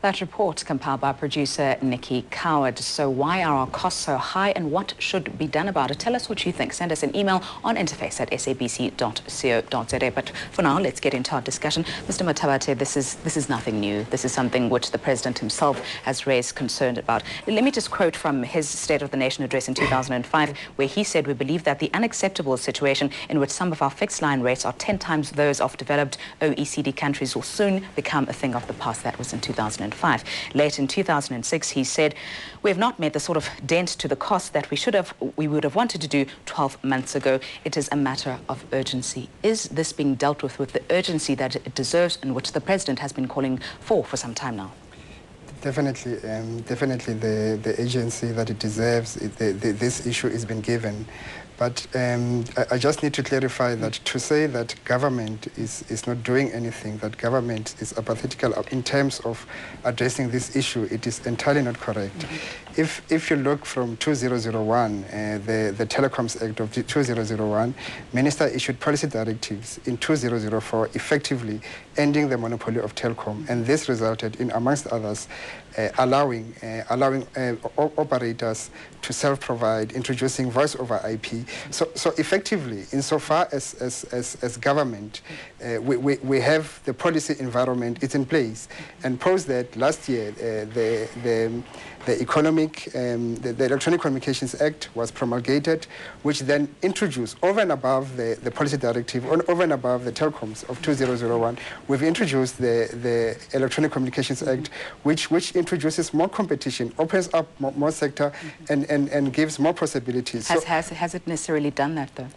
That report compiled by producer Nikki Coward. So why are our costs so high and what should be done about it? Tell us what you think. Send us an email on interface@sabc.co.za. But for now, let's get into our discussion. Mr. Mathabate, this is nothing new. This is something which the President himself has raised concern about. Let me just quote from his State of the Nation address in 2005, where he said, "We believe that the unacceptable situation in which some of our fixed line rates are 10 times those of developed OECD countries will soon become a thing of the past." That was in 2005. Late in 2006, he said, "We have not made the sort of dent to the cost that we would have wanted to do 12 months ago. It is a matter of urgency." Is this being dealt with the urgency that it deserves and which the President has been calling for some time now? Definitely, the agency that it deserves, this issue has been given. But I just need to clarify that to say that government is not doing anything, that government is apathetical in terms of addressing this issue, it is entirely not correct. Mm-hmm. If you look from 2001, the Telecoms Act of 2001, Minister issued policy directives in 2004, effectively ending the monopoly of telecom, and this resulted in, amongst others, allowing operators to self-provide, introducing voice over IP. So effectively, insofar as government, we have the policy environment, it's in place. And post that, last year, the Electronic Communications Act was promulgated, which then introduced, over and above the policy directive, over and above the telecoms of 2001, we've introduced the Electronic Communications Act, which introduces more competition, opens up more sector, and gives more possibilities. Has it necessarily done that, though?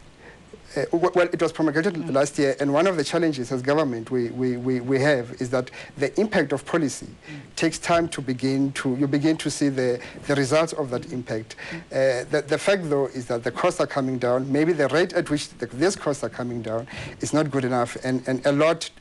Well, it was promulgated last year, and one of the challenges as government we have is that the impact of policy takes time to begin to see the results of that impact. The fact, though, is that the costs are coming down. Maybe the rate at which these costs are coming down is not good enough, and a lot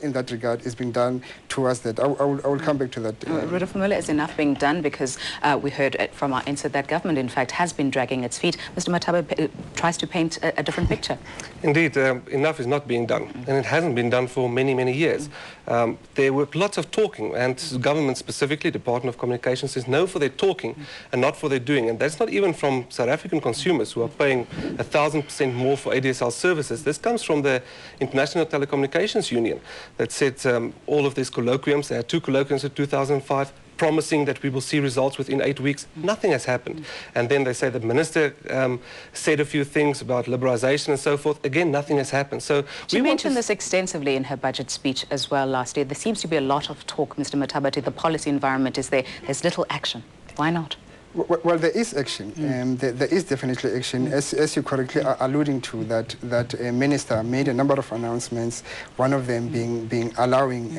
in that regard is being done towards that. I will come back to that. Rudolph Muller, is enough being done? Because we heard from our insert that government, in fact, has been dragging its feet. Mr. Mathabate tries to paint a different picture. Indeed, enough is not being done, and it hasn't been done for many, many years. There were lots of talking, and government specifically, Department of Communications, says no for their talking and not for their doing. And that's not even from South African consumers who are paying 1,000% more for ADSL services. This comes from the International Telecommunications Union that said all of these colloquiums, there are 2 colloquiums in 2005, promising that we will see results within 8 weeks. Nothing has happened. And then they say the minister said a few things about liberalisation and so forth. Again, nothing has happened. So she mentioned this extensively in her budget speech as well last year. There seems to be a lot of talk, Mr. Mathabate. The policy environment is there. There's little action. Why not? Well, there is action. There is definitely action, as you correctly are alluding to. That a minister made a number of announcements. One of them being allowing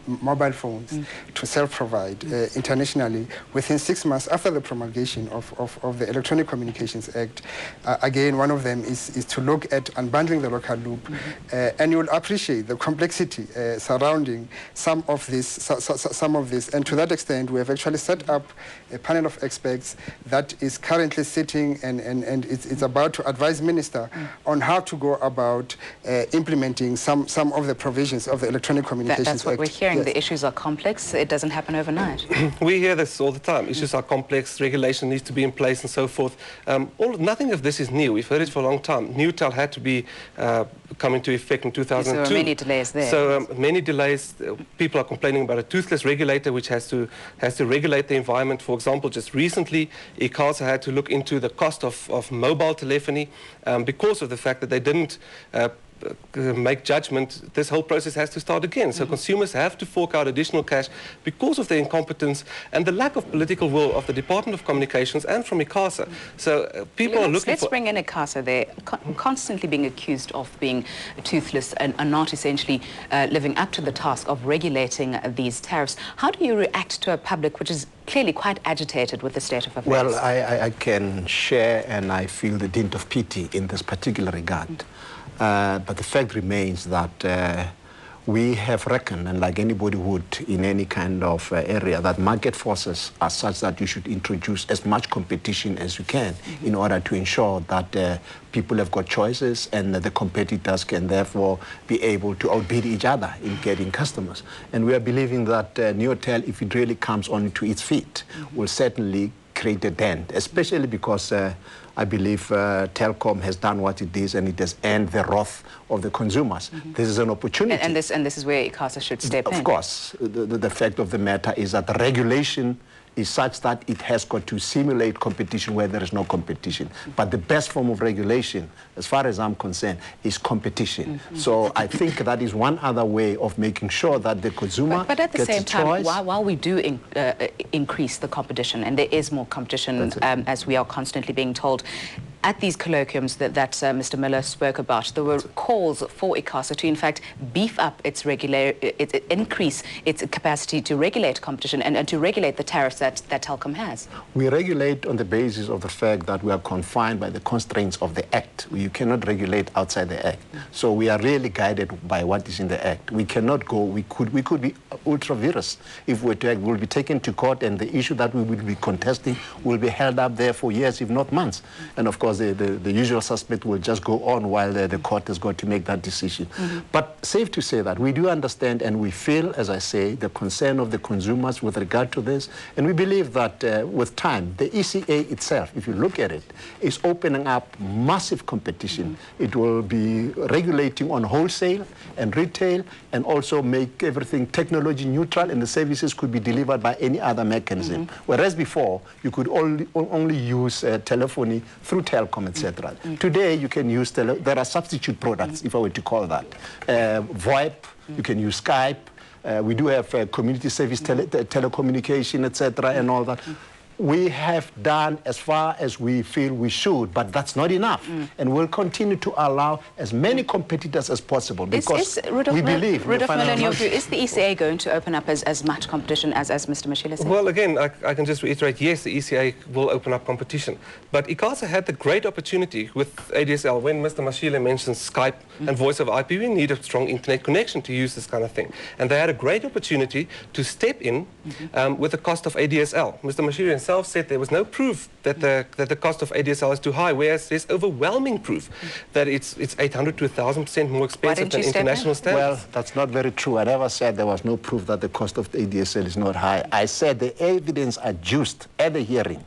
mobile phones to self-provide internationally within 6 months after the promulgation of the Electronic Communications Act. Again, one of them is to look at unbundling the local loop, and you will appreciate the complexity surrounding some of this. And to that extent, we have actually set up a panel of experts that is currently sitting and it's about to advise minister on how to go about implementing some of the provisions of the Electronic Communications Act. That's what we're hearing. Yes. The issues are complex. It doesn't happen overnight. We hear this all the time. Issues are complex. Regulation needs to be in place and so forth. Nothing of this is new. We've heard it for a long time. Newtel had to be come into effect in 2002. So there were many delays there. So many delays. People are complaining about a toothless regulator which has to regulate the environment. For example, just recently, ICASA had to look into the cost of mobile telephony because of the fact that they didn't make judgment. This whole process has to start again. So consumers have to fork out additional cash because of the incompetence and the lack of political will of the Department of Communications and from ICASA. So people are looking Let's bring in ICASA. They're constantly being accused of being toothless and are not essentially living up to the task of regulating these tariffs. How do you react to a public which is clearly quite agitated with the state of affairs? Well, I can share, and I feel the dint of pity in this particular regard. But the fact remains that we have reckoned, and like anybody would in any kind of area, that market forces are such that you should introduce as much competition as you can in order to ensure that people have got choices and the competitors can therefore be able to outbid each other in getting customers. And we are believing that Neotel, if it really comes onto its feet, will certainly create a dent, especially because I believe Telkom has done what it is, and it has earned the wrath of the consumers. This is an opportunity. And this is where ICASA should step in. Of course. The fact of the matter is that the regulation is such that it has got to simulate competition where there is no competition. But the best form of regulation, as far as I'm concerned, is competition. So I think that is one other way of making sure that the consumer but at the gets same a time, choice. while we do increase the competition, and there is more competition, as we are constantly being told, at these colloquiums that Mr. Muller spoke about, there were calls for ICASA to, in fact, beef up its increase its capacity to regulate competition and to regulate the tariffs that Telkom has. We regulate on the basis of the fact that we are confined by the constraints of the Act. You cannot regulate outside the Act. So we are really guided by what is in the Act. We cannot go, we could be ultra-virus if we were to act. We'll be taken to court, and the issue that we will be contesting will be held up there for years, if not months. And of course, the usual suspect will just go on while the court has got to make that decision. But safe to say that we do understand, and we feel, as I say, the concern of the consumers with regard to this. And we believe that with time, the ECA itself, if you look at it, is opening up massive competition. It will be regulating on wholesale and retail, and also make everything technology neutral, and the services could be delivered by any other mechanism. Whereas before, you could only use telephony through Telkom, etc. Today, you can use, there are substitute products, if I were to call that. VoIP, you can use Skype. We do have community service telecommunication, etc., and all that. We have done as far as we feel we should, but that's not enough. And we'll continue to allow as many competitors as possible, because we believe... Rudolph Muller, in your view, is the ECA going to open up as much competition as Mr. Mashila said? Well, again, I can just reiterate, yes, the ECA will open up competition. But ICASA had the great opportunity with ADSL, when Mr. Mashila mentioned Skype and voice over IP, we need a strong internet connection to use this kind of thing. And they had a great opportunity to step in with the cost of ADSL. Mr. Mashila himself said there was no proof that the cost of ADSL is too high, whereas there's overwhelming proof that it's 800 to 1,000% more expensive than international standards. Well, that's not very true. I never said there was no proof that the cost of the ADSL is not high. I said the evidence adduced at the hearing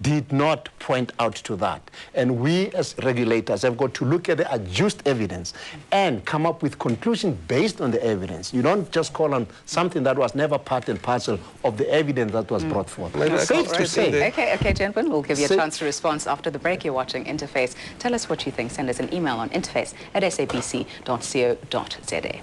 did not point out to that. And we as regulators have got to look at the adduced evidence and come up with conclusions based on the evidence. You don't just call on something that was never part and parcel of the evidence that was brought forth. Safe to say. Okay, gentlemen, we'll give you a chance to respond after the break. You're watching Interface. Tell us what you think. Send us an email on interface@sabc.co.za.